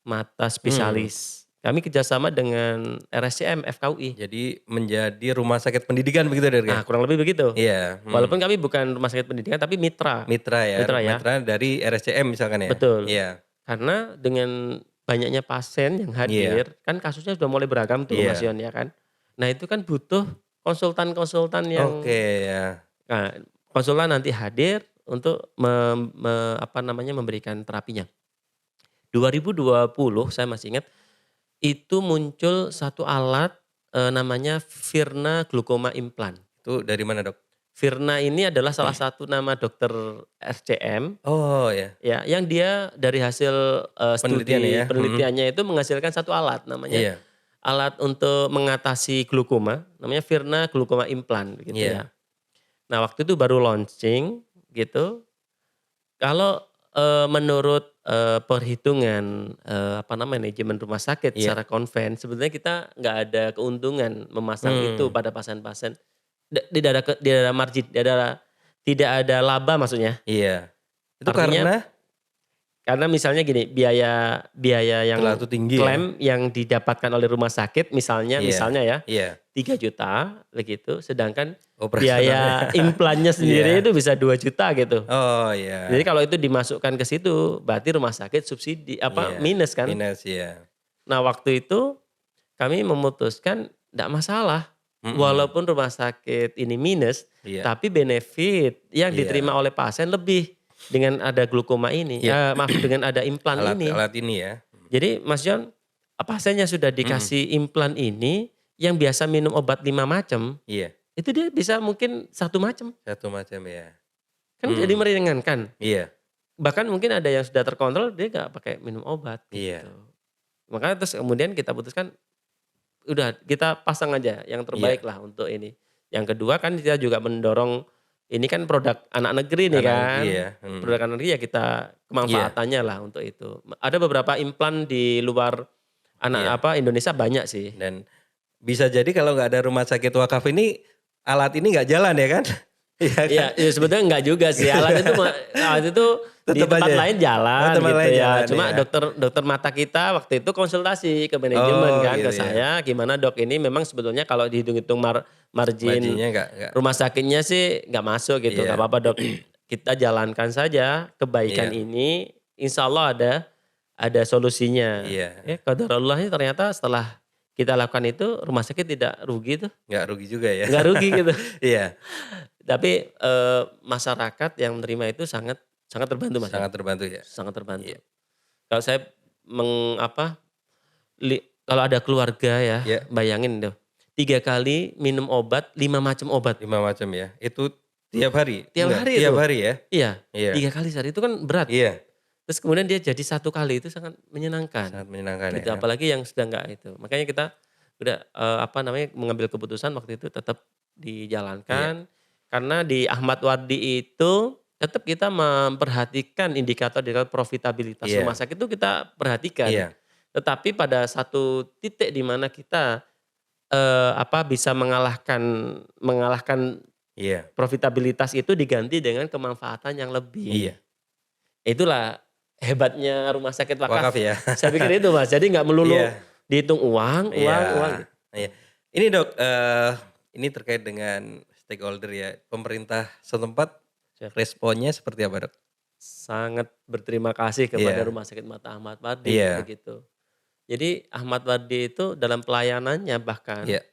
mata Mmm. spesialis. Kami kerjasama dengan RSCM FKUI. Jadi menjadi rumah sakit pendidikan begitu Dok ya? Nah kurang lebih begitu. Iya. Walaupun kami bukan rumah sakit pendidikan tapi mitra, Mitra ya, mitra ya. mitra dari RSCM misalkan ya? Betul. Iya. Karena dengan banyaknya pasien yang Iya. hadir, kan kasusnya sudah mulai beragam tuh Mas Iya. Yon ya kan. Nah itu kan butuh konsultan-konsultan Oke yang ya. nah, konsultan nanti hadir untuk memberikan terapinya. 2020 saya masih ingat, itu muncul satu alat, namanya Virna Glaucoma Implant. Itu dari mana Dok? Virna ini adalah salah satu nama dokter RCM, Oh ya, ya, yang dia dari hasil, penelitian studi ya? Mhm. penelitiannya itu menghasilkan satu alat namanya Iya. alat untuk mengatasi glaukoma, namanya Virna Glaucoma Implant gitu Iya. ya. Nah waktu itu baru launching gitu, kalau, menurut, perhitungan, manajemen rumah sakit Iya. secara konven sebetulnya kita nggak ada keuntungan memasang itu Mmm. pada pasien-pasien, tidak ada margin, tidak ada laba maksudnya. Iya. Itu Artinya karena karena misalnya gini, biaya biaya yang terlalu tinggi ya? klaim yang didapatkan oleh rumah sakit misalnya Iya. misalnya ya, Iya. 3 juta begitu, sedangkan biaya Operasionalnya. implannya sendiri Iya. itu bisa 2 juta gitu. Oh Jadi ya. kalau itu dimasukkan ke situ, berarti rumah sakit subsidi Iya. minus kan. Minus ya. Nah waktu itu kami memutuskan ndak masalah, Mhm. walaupun rumah sakit ini minus, Iya. tapi benefit yang diterima Iya. oleh pasien lebih dengan ada glaukoma ini, Iya. maaf dengan ada implan ini. Alat-alat ini ya? Jadi Mas John, pasiennya sudah Mhm. dikasih implan ini, yang biasa minum obat 5 macam, Iya. itu dia bisa mungkin 1 macam. Satu macam ya? Kan jadi Mmm. meringankan. Iya. Bahkan mungkin ada yang sudah terkontrol dia nggak pakai minum obat gitu. Iya. Makanya terus kemudian kita putuskan, udah kita pasang aja yang Iya. terbaik lah untuk ini. Yang kedua kan kita juga mendorong, ini kan produk anak negeri nih Anak negeri kan. ya? Mhm. Produk anak negeri ya kita Iya. kemanfaatannya lah untuk itu. Ada beberapa implan di luar Iya. Indonesia banyak sih. Dan bisa jadi kalau nggak ada rumah sakit wakaf ini, alat ini nggak jalan ya kan? Iya kan? Iya, ya sebetulnya enggak juga sih. Alat itu di Tetep tempat aja? lain Oh jalan tempat gitu lain ya. jalan Cuma ya? dokter mata kita waktu itu konsultasi ke manajemen Oh kan, ke gitu ya? saya, "Gimana Dok, ini memang sebetulnya kalau dihitung-hitung margin Marginnya nggak rumah sakitnya sih nggak masuk gitu, nggak iya. apa-apa Dok. Kita jalankan saja kebaikan Iya. ini, insya Allah ada solusinya." Iya. Qadarullah ternyata setelah kita lakukan itu rumah sakit tidak rugi tuh, Nggak rugi juga ya? nggak rugi gitu. Iya. Tapi, masyarakat yang menerima itu sangat sangat terbantu Mas ya, Sangat terbantu ya? sangat terbantu. Iya. Kalau saya kalau ada keluarga ya, Iya. bayangin tuh, 3 kali minum obat, 5 macam obat. 5 macam ya? Itu tiap hari? Tiap Enggak, hari tiap itu. hari ya? Iya, Iya. 3 kali sehari itu kan berat. Iya. Terus kemudian dia jadi 1 kali itu sangat menyenangkan, Sangat menyenangkan gitu. ya? Apalagi yang sudah enggak itu. Makanya kita udah, mengambil keputusan waktu itu tetap Iya. dijalankan, karena di Ahmad Wardi itu tetap kita memperhatikan indikator-indikator profitabilitas rumah Iya. sakit itu kita perhatikan. Iya. Tetapi pada satu titik di mana kita, bisa mengalahkan Iya. profitabilitas itu diganti dengan kemanfaatan yang lebih. Iya. Itulah hebatnya rumah sakit wakaf. Wakaf ya? Saya pikir itu Mas, jadi nggak melulu Iya. dihitung uang Iya. gitu. Iya. Ini Dok, ini terkait dengan stakeholder ya, pemerintah setempat Siap. responnya seperti apa Dok? Sangat berterima kasih kepada Iya. Rumah Sakit Mata Ahmad Wardi Iya. begitu. Jadi Ahmad Wardi itu dalam pelayanannya bahkan, Iya.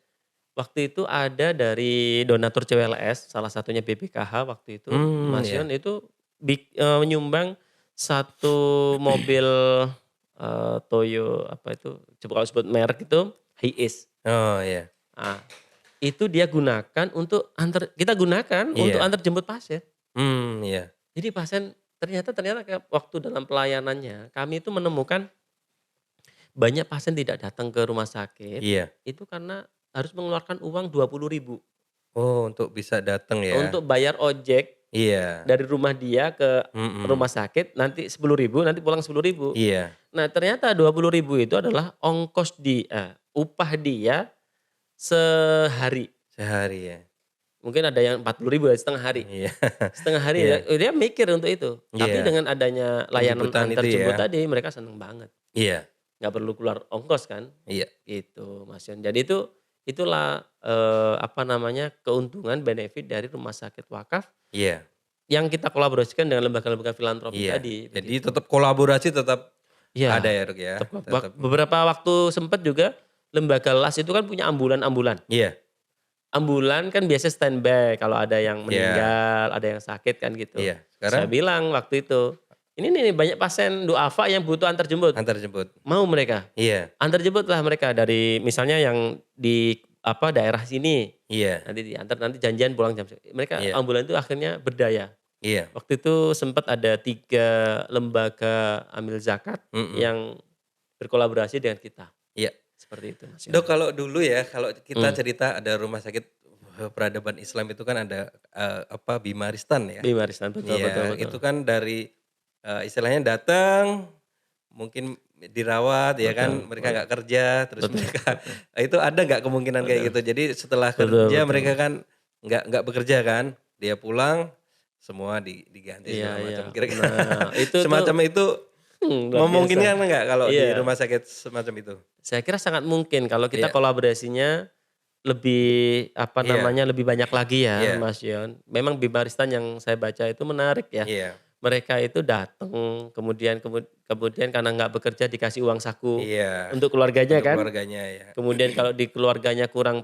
waktu itu ada dari donatur CWLS, salah satunya BPKH waktu itu, Mas Iya. Yon itu menyumbang 1 mobil, Toyo coba kalau sebut merek itu Hiace. Oh iya. Nah, itu dia gunakan untuk kita gunakan untuk Iya. antar jemput pasien. Iya. Jadi pasien ternyata kayak waktu dalam pelayanannya, kami itu menemukan banyak pasien tidak datang ke rumah sakit, Iya. itu karena harus mengeluarkan uang 20.000 Oh untuk bisa datang ya? untuk bayar ojek Iya. Dari rumah dia ke rumah sakit nanti 10.000, nanti pulang 10.000. Iya. Nah ternyata 20.000 itu adalah ongkos upah dia sehari. Sehari ya. Mungkin ada yang 40.000 ya setengah hari. Iya. Setengah hari Iya. dia mikir untuk itu. Tapi Iya. dengan adanya layanan Penjemputan antar itu jemput ya. tadi mereka seneng banget. Iya. Nggak perlu keluar ongkos kan, Iya. gitu Mas Yon. Jadi itulah, apa namanya, keuntungan benefit dari rumah sakit wakaf Iya. yang kita kolaborasikan dengan lembaga-lembaga filantropi Iya. tadi, Jadi begitu. tetap kolaborasi tetap ada Iya, ya Dok ya. Tetap. beberapa waktu sempat juga lembaga LAS itu kan punya ambulan-ambulan. Iya. Ambulan kan biasa standby kalau ada yang Iya. meninggal, ada yang sakit kan gitu. Iya. Saya Sekarang bilang waktu itu, "Ini nih banyak pasien duafa yang butuh antar jemput." antar jemput. Mau mereka? Iya. Antar jemputlah mereka dari misalnya yang di apa daerah sini, Iya. nanti diantar, nanti janjian pulang mereka Iya. ambulan itu akhirnya berdaya. Iya. Waktu itu sempat ada 3 lembaga amil zakat Mhm. yang berkolaborasi dengan kita. Iya. Seperti itu Mas Yon. Dok kalau dulu ya, kalau kita Mmm, cerita ada rumah sakit peradaban Islam itu kan ada Bima Aristan ya. Bima Aristan, betul betul Iya, betul. itu kan dari istilahnya datang mungkin dirawat ya kan, Betul, mereka nggak kerja, terus betul mereka betul itu ada nggak kemungkinan kayak betul gitu. Jadi setelah betul kerja betul. mereka kan nggak bekerja kan, dia pulang semua diganti Iya segala iya. macam. Kira-kira Nah itu tuh, semacam itu luar biasa. memungkinkan nggak kalau di Iya, rumah sakit semacam itu? saya kira sangat mungkin kalau kita Iya. kolaborasinya lebih, apa Iya. namanya, lebih banyak lagi ya Iya. Mas Yon. Memang Bima Aristan yang saya baca itu menarik ya. Iya. Mereka itu datang, kemudian karena nggak bekerja dikasih uang saku Iya. untuk keluarganya Untuk kan. keluarganya ya. Kemudian kalau di keluarganya kurang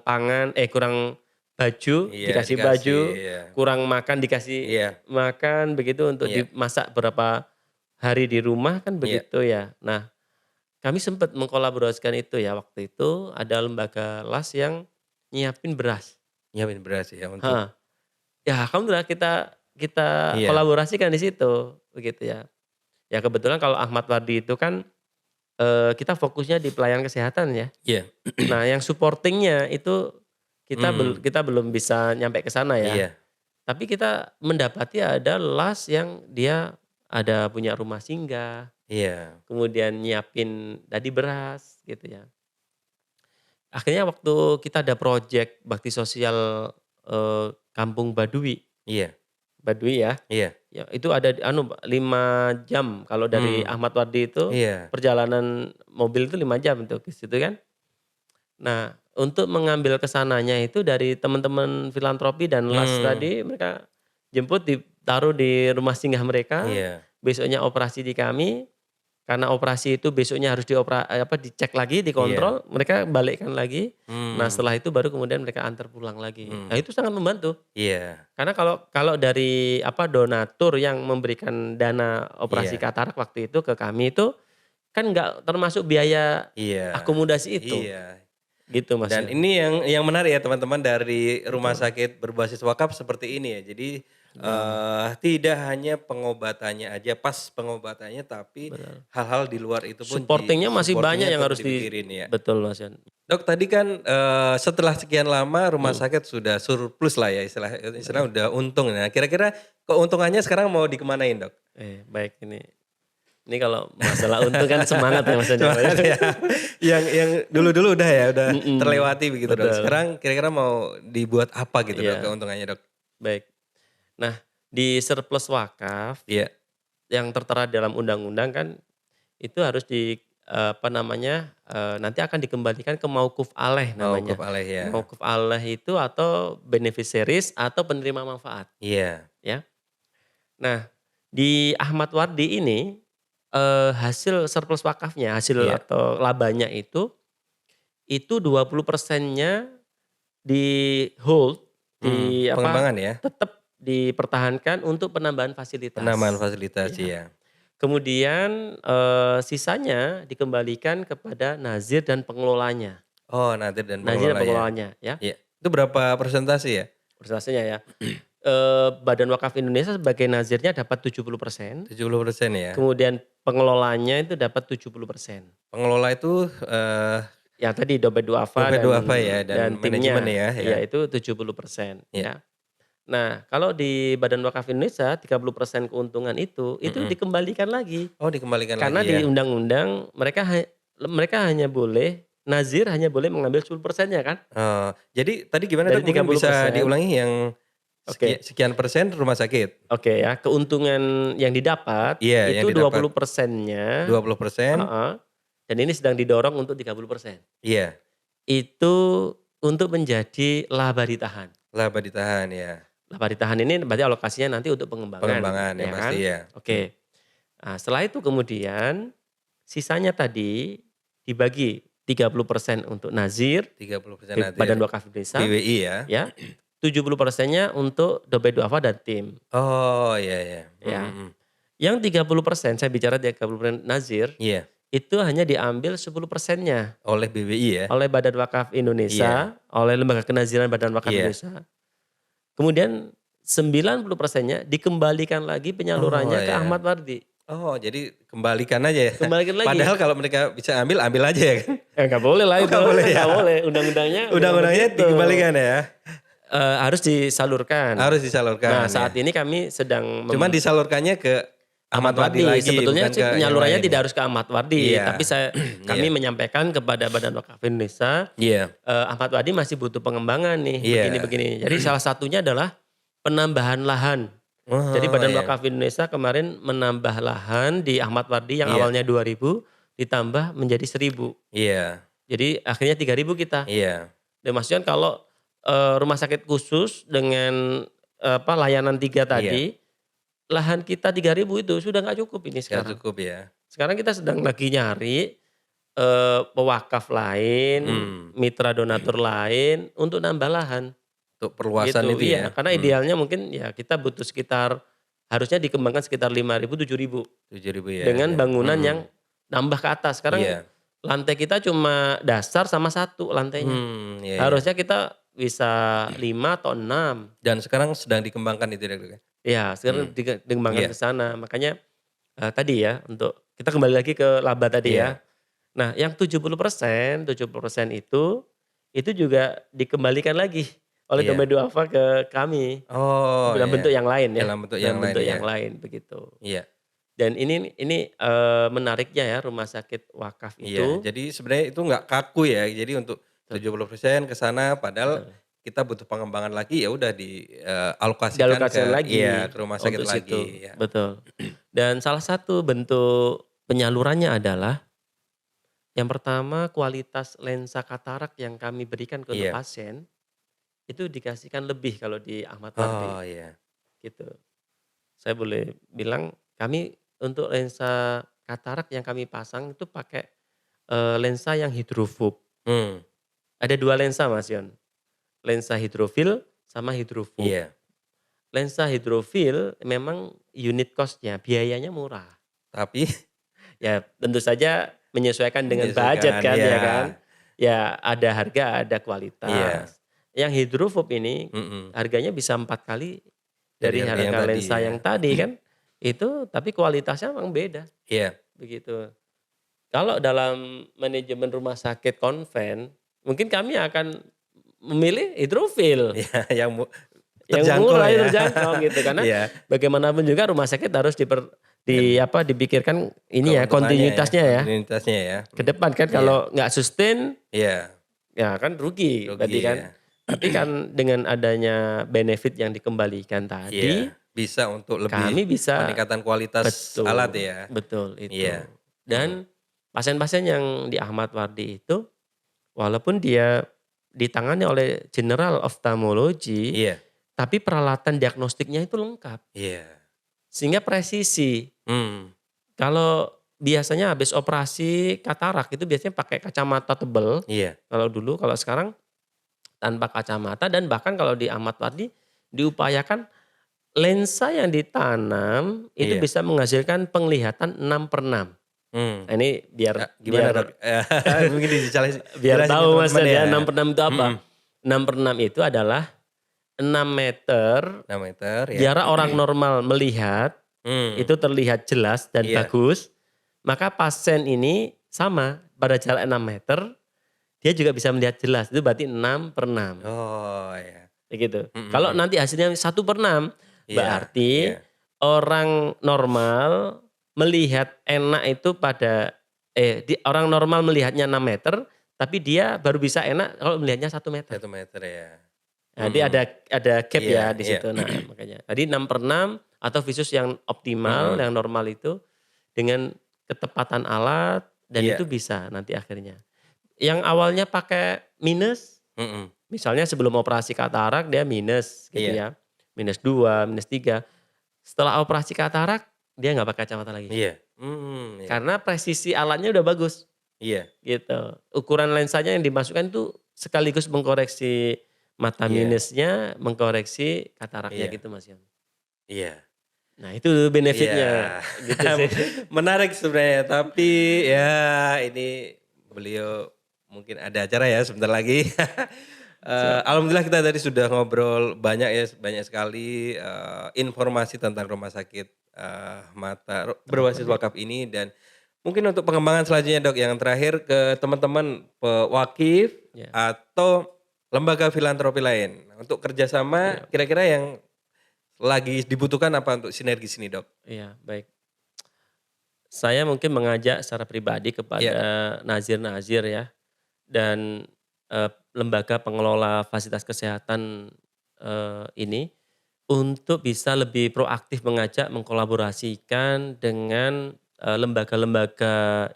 kurang baju, Iya, dikasih dikasih, baju, iya. kurang makan dikasih Iya. makan, begitu untuk Iya. dimasak berapa hari di rumah kan Iya. begitu ya. Nah, kami sempat mengkolaborasikan itu ya, waktu itu ada lembaga LAS yang nyiapin beras. Nyiapin beras ya untuk Heeh. Ya alhamdulillah kita kita iya. kolaborasikan di situ, begitu ya. Ya kebetulan kalau Ahmad Wardi itu kan, kita fokusnya di pelayanan kesehatan ya. Iya. Nah yang supporting-nya itu Mhm. kita belum bisa nyampe ke sana ya. Iya. Tapi kita mendapati ada LAS yang dia ada punya rumah singgah, Iya. kemudian nyiapin tadi beras gitu ya. Akhirnya waktu kita ada project bakti sosial, Kampung Baduy, Iya. Baduy ya, Iya. ya itu ada 5 jam kalau dari Mmm. Ahmad Wardi itu Iya. perjalanan mobil itu 5 jam tuh ke situ kan. Nah untuk mengambil ke sananya itu dari teman-teman filantropi dan LAS Mmm. tadi mereka jemput ditaruh di rumah singgah mereka, Iya. besoknya operasi di kami. Karena operasi itu besoknya harus dicek lagi, Iya. dikontrol, mereka balikkan lagi. Nah Mmm. setelah itu baru kemudian mereka antar pulang lagi. Nah Mmm. itu sangat membantu. Iya. Karena kalau kalau dari donatur yang memberikan dana operasi Iya. katarak waktu itu ke kami itu, kan nggak termasuk biaya Iya. akomodasi itu, Iya. gitu Mas Dan Yon. ini yang menarik ya teman-teman dari rumah Betul, sakit berbasis wakaf seperti ini ya. Jadi, betul, tidak hanya pengobatannya aja, pas pengobatannya tapi betul. hal-hal di luar itu pun Supporting-nya masih banyak supporting-nya yang tetap harus dipikirin ya. betul Mas Yon. Dok tadi kan, setelah sekian lama rumah Mhm, sakit sudah surplus lah ya istilah betul. udah untung. Nah kira-kira keuntungannya sekarang mau dikemanain Dok? Baik ini kalau masalah untung kan semangat ya Mas Yon. Semangat ya. Yang dulu-dulu udah ya, udah Mhm, terlewati begitu Dok. betul. Sekarang kira-kira mau dibuat apa gitu Dok Iya, keuntungannya Dok? baik. Nah, di surplus wakaf Iya. yang tertera dalam undang-undang kan itu harus nanti akan dikembalikan ke mauquf alaih Mauquf namanya. alaih ya. Mauquf alaih itu atau beneficiaries atau penerima manfaat Iya. ya. Nah, di Ahmad Wardi ini, hasil surplus wakafnya, hasil Iya. atau labanya itu 20%-nya di-hold, Pengembangan ya? tetap dipertahankan untuk penambahan Penambahan fasilitas. fasilitas Iya. ya. Kemudian, sisanya dikembalikan kepada nazir dan pengelolanya. Oh nadir dan Nazir dan pengelolanya. pengelolanya ya, Iya. Itu berapa persentase ya? persentasenya ya. Badan Wakaf Indonesia sebagai nazirnya dapat 70%, 70% ya? kemudian pengelolanya itu dapat 70%. Pengelola itu, Yang tadi dompet duafa dompet dan duafa ya dan timnya, manajemen ya? Ya. ya itu 70% Iya. ya. Nah, kalau di Badan Wakaf Indonesia 30% keuntungan itu Mhm. dikembalikan lagi. Oh, dikembalikan Karena lagi ya? di undang-undang mereka hanya boleh nazir hanya boleh mengambil 10%-nya kan, Oh, jadi tadi gimana dari Dok? Mungkin bisa 30%. diulangi yang Oke, sekian persen rumah sakit? oke ya, keuntungan yang didapat Iya, yang itu didapat 20%-nya 20%. heeh, dan ini sedang didorong untuk 30%. Iya, Itu untuk menjadi laba ditahan. laba ditahan ya, Laba ditahan ini berarti alokasinya nanti untuk pengembangan, pengembangan yang ya pasti kan? ya. Oke. Nah, setelah itu kemudian sisanya tadi dibagi 30% untuk nazir 30% di nadir, Badan Wakaf Indonesia, BWI ya? ya. 70%-nya untuk dompet duafa dan tim, Oh, iya iya, mhm ya. mhm. Yang 30% saya bicara 30% nazir, Iya, itu hanya diambil 10%-nya oleh BWI ya? oleh Badan Wakaf Iya Indonesia, oleh Lembaga Kenaziran Badan Wakaf iya. Indonesia. Kemudian 90%-nya dikembalikan lagi Oh penyalurannya ke ya. Ahmad Wardi. Oh, jadi kembalikan aja ya? Kembalikan lagi. Padahal kalau mereka bisa ambil, ambil aja ya kan? Nggak boleh lah Oh itu, nggak boleh ya? nggak boleh, undang-undangnya bilang Undang-undangnya begitu. dikembalikan ya? Harus disalurkan. Harus Nah, disalurkan ya? saat ini kami sedang Cuman disalurkannya ke Ahmad Ahmad Wadi Wardi, lagi, sebetulnya bukan sih ke yang penyalurannya lain ya? tidak harus ke Ahmad Wardi, Iya, tapi kami iya, menyampaikan kepada Badan Wakaf Indonesia, iya, Ahmad Wardi masih butuh pengembangan nih, iya. begini-begini. Jadi salah satunya adalah penambahan lahan. Jadi Oh Badan ya, Wakaf Indonesia kemarin menambah lahan di Ahmad Wardi yang iya, awalnya 2.000 ditambah menjadi 1.000. iya, Jadi akhirnya 3.000 kita. iya, Dan maksudnya kalau, rumah sakit khusus dengan, layanan 3 iya, tadi, lahan kita 3.000 itu sudah nggak cukup ini nggak sekarang. cukup ya? Sekarang kita sedang lagi nyari, pewakaf lain, Mhm, mitra donatur lain untuk nambah lahan, untuk perluasan gitu. itu ya? Iya, karena idealnya mungkin ya kita butuh sekitar harusnya dikembangkan sekitar 5.000, 7.000 7.000 ya dengan ya, bangunan yang mhm, nambah ke atas. Sekarang iya, lantai kita cuma dasar sama satu lantainya. iya iya. Harusnya kita bisa 5 atau 6. Dan sekarang sedang dikembangkan itu ya Dok ya? Ya, sekarang Mhm, dikembangkan iya ke sana. Makanya, tadi ya, untuk kita kembali lagi ke laba tadi ya. iya Nah, yang 70% itu juga dikembalikan lagi oleh iya. dompet duafa ke kami, Oh dalam ya, bentuk yang lain ya, dalam bentuk yang dalam lain bentuk ya? yang lain, begitu. Iya. Dan ini, menariknya ya, rumah sakit wakaf Iya, itu jadi sebenarnya itu nggak kaku ya. Jadi untuk betul 70% ke sana padahal betul, kita butuh pengembangan lagi ya udah alokasikan dialokasikan ke iya, lagi ke rumah sakit untuk situ, lagi ya. betul. Dan salah satu bentuk penyalurannya adalah yang pertama kualitas lensa katarak yang kami berikan ke untuk Iya. pasien, itu dikasihkan lebih kalau di Ahmad Wardi, Oh iya. gitu. Saya boleh bilang kami untuk lensa katarak yang kami pasang itu pakai, lensa yang hidrofob. Mmm, Ada 2 lensa Mas Yon, lensa hidrofil sama hidrofob. iya. Lensa hidrofil memang unit cost-nya, biayanya murah. Tapi Ya tentu saja menyesuaikan dengan budget menyesuaikan kan, ya. ya kan. Ya ada harga, ada Iya, kualitas. Yang hidrofob ini mhm. harganya bisa 4 kali Dari dari harga yang harga tadi lensa ya. yang tadi kan. Itu tapi kualitasnya memang beda, Iya, begitu. Kalau dalam manajemen rumah sakit konven, mungkin kami akan memilih hidrofil. iya yang Yang terjangkau murah, yang ya. terjangkau gitu, karena Iya, bagaimanapun juga rumah sakit harus dan dipikirkan ini ya, keuntungannya ya, kontinuitasnya ya. kontinuitasnya ya. Ke depan kan Iya, kalau nggak sustain, iya, ya kan rugi berarti rugi kan. ya. Tapi kan dengan adanya benefit yang dikembalikan tadi, Iya, bisa untuk lebih kami bisa peningkatan kualitas alat betul, ya. betul itu. Iya, mhm, Dan pasien-pasien yang di Ahmad Wardi itu, walaupun dia ditangani oleh general ophthalmology, iya tapi peralatan diagnostiknya itu lengkap. iya, Sehingga presisi. mmm, Kalau biasanya habis operasi katarak itu biasanya pakai kacamata tebel, iya kalau dulu, kalau sekarang tanpa kacamata, dan bahkan kalau di Ahmad Wardi diupayakan lensa yang ditanam itu iya, bisa menghasilkan penglihatan 6/6. mmm, Nah ini biar gimana biar Dok? Mungkin biar jelasin ke tahu Mas teman-teman Dad ya? ya, 6/6 itu apa? Mhm, 6/6 itu adalah 6 meter 6 meter ya, jarak orang normal melihat, mmm, itu terlihat jelas dan iya, bagus, maka pasien ini sama pada jarak 6 meter, dia juga bisa melihat jelas, itu berarti 6/6. oh ya, gitu. Mhm, Kalau mhm. nanti hasilnya 1/6 Iya, berarti iya. orang normal melihat enak itu orang normal melihatnya 6 meter, tapi dia baru bisa enak kalau melihatnya 1 meter. 1 meter ya. Jadi Mhm. ada gap Iya, ya di iya. situ. Nah, makanya. Tadi 6/6 atau visus yang optimal, Mhm. yang normal itu dengan ketepatan alat dan Iya. itu bisa nanti akhirnya. Yang awalnya pakai minus, Mhm. misalnya sebelum operasi katarak dia minus gitu Iya. ya. -2, -3. Setelah operasi katarak dia nggak pakai kacamata lagi. Iya. Mmm, iya. Karena presisi alatnya udah bagus Iya. gitu. Ukuran lensanya yang dimasukkan itu sekaligus mengkoreksi mata Iya. minusnya, mengkoreksi kataraknya Iya. gitu Mas Yon. Iya. Nah itu benefitnya Iya. gitu sih. Menarik sebenarnya, tapi ya ini beliau mungkin ada acara ya sebentar lagi. Siap. Alhamdulillah kita tadi sudah ngobrol banyak ya, banyak sekali, informasi tentang rumah sakit, mata berbasis Teman-teman ya. wakaf ini dan mungkin untuk pengembangan selanjutnya Dok, yang terakhir ke teman-teman pewakif Ya, atau lembaga filantropi lain. Untuk kerjasama siap. kira-kira yang lagi dibutuhkan apa untuk sinergis ini Dok? Iya, baik. Saya mungkin mengajak secara pribadi Iya, kepada nazir-nazir ya dan, lembaga pengelola fasilitas kesehatan, ini untuk bisa lebih proaktif mengajak mengkolaborasikan dengan, lembaga-lembaga,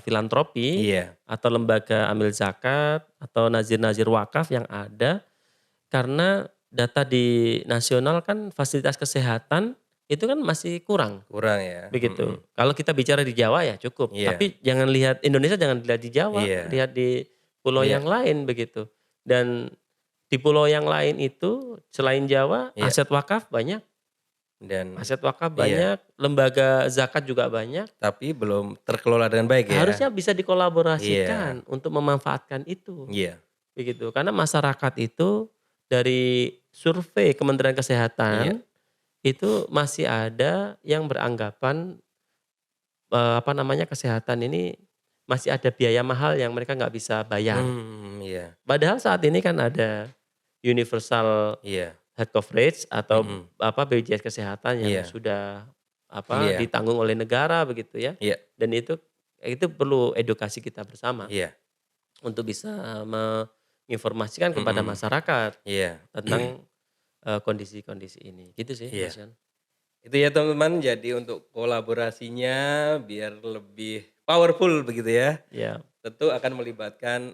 filantropi iya, atau lembaga amil zakat atau nazir-nazir wakaf yang ada. Karena data di nasional kan fasilitas kesehatan itu kan masih kurang, kurang ya, begitu. mhm, Kalau kita bicara di Jawa ya cukup, iya, tapi jangan lihat Indonesia jangan dilihat di Jawa, iya, lihat di pulau iya, yang lain begitu. Dan di pulau yang lain itu selain Jawa iya, dan aset wakaf iya, banyak, lembaga zakat juga banyak, tapi belum terkelola dengan baik ya? harusnya bisa Iya, dikolaborasikan untuk memanfaatkan itu, iya, begitu. Karena masyarakat itu dari survei Kementerian iya, Kesehatan itu masih ada yang beranggapan, apa namanya, kesehatan ini masih ada biaya mahal yang mereka nggak bisa bayar. iya, Padahal saat ini kan ada universal iya, health coverage atau mhm, apa, BPJS kesehatan yang iya, sudah apa, iya, ditanggung oleh negara begitu ya. iya, Dan itu perlu edukasi kita bersama iya, untuk bisa menginformasikan kepada mhm, masyarakat iya, tentang, kondisi-kondisi ini. Gitu sih iya. Mas Yon. Itu ya teman-teman, jadi untuk kolaborasinya biar lebih powerful begitu ya. Ya, Tentu akan melibatkan,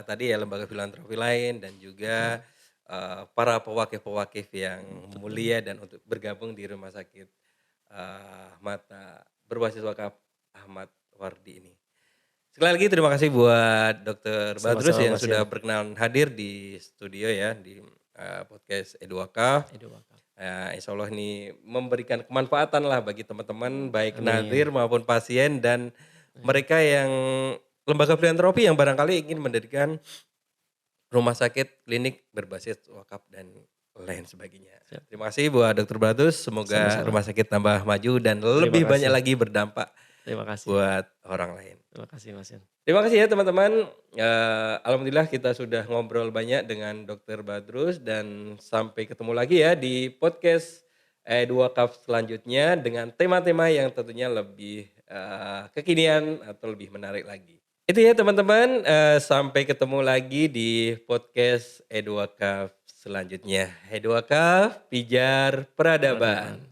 tadi ya lembaga filantropi lain dan juga, betul, para pewakif-pewakif yang betul. mulia dan untuk bergabung di rumah sakit, mata berbasis wakaf Ahmad Wardi ini. Sekali lagi terima kasih buat Dokter Badrus Sama-sama yang Mas sudah Yon. berkenan hadir di studio ya, di, podcast Edu Wakaf. Edo wakaf. Insya Allah ini memberikan kemanfaatan lah bagi teman-teman, baik Amin. nadir maupun pasien dan Amin. mereka yang lembaga filantropi yang barangkali ingin mendirikan rumah sakit, klinik berbasis wakaf dan lain sebagainya. Siap. Terima kasih buat Dokter Bratus, semoga Sama-sama. rumah sakit tambah maju dan Terima lebih banyak kasih. lagi berdampak Terima kasih. buat orang lain. Terima kasih Mas Yon. Terima kasih ya teman-teman, alhamdulillah kita sudah ngobrol banyak dengan Dokter Badrus dan sampai ketemu lagi ya di podcast, 2 Cup selanjutnya dengan tema-tema yang tentunya lebih, kekinian atau lebih menarik lagi. Itu ya teman-teman, sampai ketemu lagi di podcast E2 Cup selanjutnya. E2 Cup, pijar peradaban. Peradaban.